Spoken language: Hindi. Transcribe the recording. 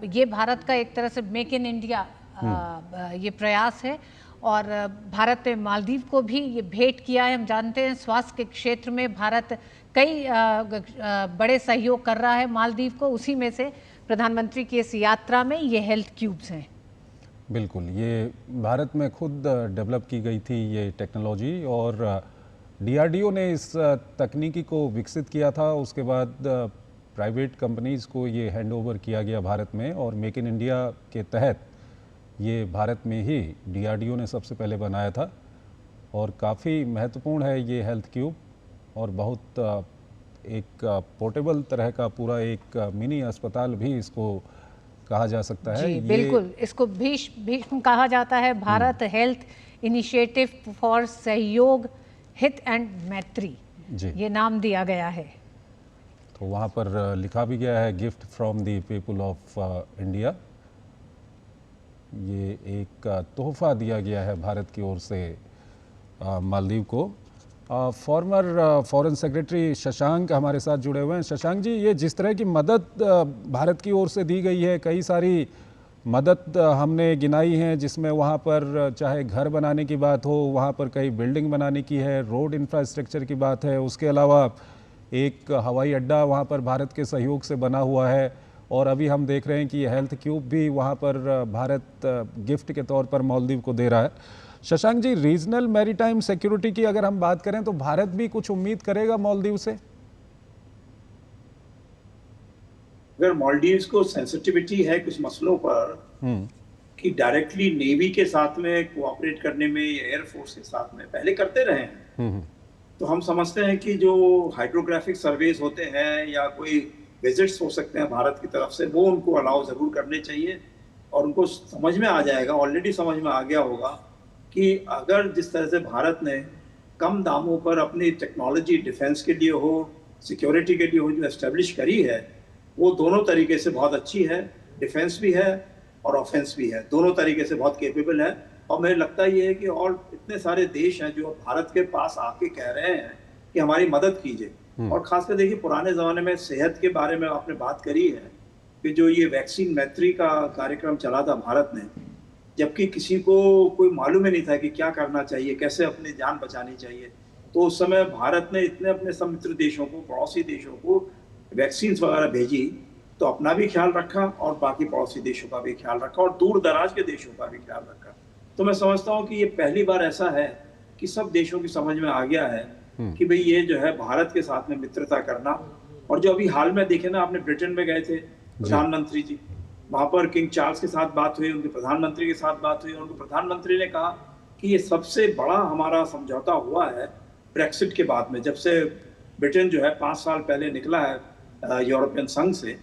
ये भारत का एक तरह से मेक इन इंडिया ये प्रयास है और भारत ने मालदीव को भी ये भेंट किया है। हम जानते हैं स्वास्थ्य के क्षेत्र में भारत कई बड़े सहयोग कर रहा है मालदीव को, उसी में से प्रधानमंत्री की इस यात्रा में ये हेल्थ क्यूब्स हैं। बिल्कुल, ये भारत में खुद डेवलप की गई थी ये टेक्नोलॉजी और डीआरडीओ ने इस तकनीकी को विकसित किया था। उसके बाद प्राइवेट कंपनीज़ को ये हैंडओवर किया गया भारत में और मेक इन इंडिया के तहत ये भारत में ही डीआरडीओ ने सबसे पहले बनाया था और काफ़ी महत्वपूर्ण है ये हेल्थ क्यूब और बहुत एक पोर्टेबल तरह का पूरा एक मिनी अस्पताल भी इसको कहा जा सकता है। जी बिल्कुल, इसको भीष्म कहा जाता है, भारत हेल्थ इनिशिएटिव फॉर सहयोग हित एंड मैत्री, ये नाम दिया गया है। तो वहाँ पर लिखा भी गया है gift from the people of India. ये एक तोहफा दिया गया है भारत की ओर से मालदीव को। फॉर्मर फॉरेन सेक्रेटरी शशांक हमारे साथ जुड़े हुए हैं। शशांक जी, ये जिस तरह की मदद भारत की ओर से दी गई है, कई सारी मदद हमने गिनाई हैं जिसमें वहाँ पर चाहे घर बनाने की बात हो, वहाँ पर कई बिल्डिंग बनाने की है, रोड इंफ्रास्ट्रक्चर की बात है, उसके अलावा एक हवाई अड्डा वहाँ पर भारत के सहयोग से बना हुआ है और अभी हम देख रहे हैं कि हेल्थ क्यूब भी वहाँ पर भारत गिफ्ट के तौर पर मालदीव को दे रहा है। Shashank ji, regional maritime security की अगर हम बात करें तो भारत भी कुछ उम्मीद करेगा मालदीव से? अगर मालदीव्स को सेंसिटिविटी है कुछ मसलों पर कि डायरेक्टली नेवी के साथ में कोऑपरेट करने में या एयरफोर्स के साथ में पहले करते रहे हैं, तो हम समझते हैं कि जो हाइड्रोग्राफिक सर्वेज होते हैं या कोई विजिट्स हो सकते हैं भारत की तरफ से, वो उनको अलाउ जरूर करने चाहिए और उनको समझ में आ जाएगा, ऑलरेडी समझ में आ गया होगा कि अगर जिस तरह से भारत ने कम दामों पर अपनी टेक्नोलॉजी डिफेंस के लिए हो, सिक्योरिटी के लिए हो, जो एस्टेब्लिश करी है, वो दोनों तरीके से बहुत अच्छी है, डिफेंस भी है और ऑफेंस भी है, दोनों तरीके से बहुत केपेबल है। और मुझे लगता ये है कि और इतने सारे देश हैं जो भारत के पास आके कह रहे हैं कि हमारी मदद कीजिए। और खासकर देखिए, पुराने ज़माने में सेहत के बारे में आपने बात करी है कि जो ये वैक्सीन मैत्री का कार्यक्रम चला था भारत ने, जबकि किसी को कोई मालूम ही नहीं था कि क्या करना चाहिए, कैसे अपनी जान बचानी चाहिए, तो उस समय भारत ने इतने अपने समित्र देशों को, पड़ोसी देशों को वैक्सीन वगैरह भेजी, तो अपना भी ख्याल रखा और बाकी पड़ोसी देशों का भी ख्याल रखा और दूर दराज के देशों का भी ख्याल रखा। तो मैं समझता हूँ कि ये पहली बार ऐसा है कि सब देशों की समझ में आ गया है कि भाई ये जो है भारत के साथ में मित्रता करना। और जो अभी हाल में देखे ना, आपने ब्रिटेन में गए थे प्रधानमंत्री जी, वहां पर किंग चार्ल्स के साथ बात हुई, उनके प्रधानमंत्री के साथ बात हुई, उनके प्रधानमंत्री ने कहा कि ये सबसे बड़ा हमारा समझौता हुआ है ब्रेक्सिट के बाद में, जब से ब्रिटेन जो है 5 साल पहले निकला है यूरोपियन संघ से,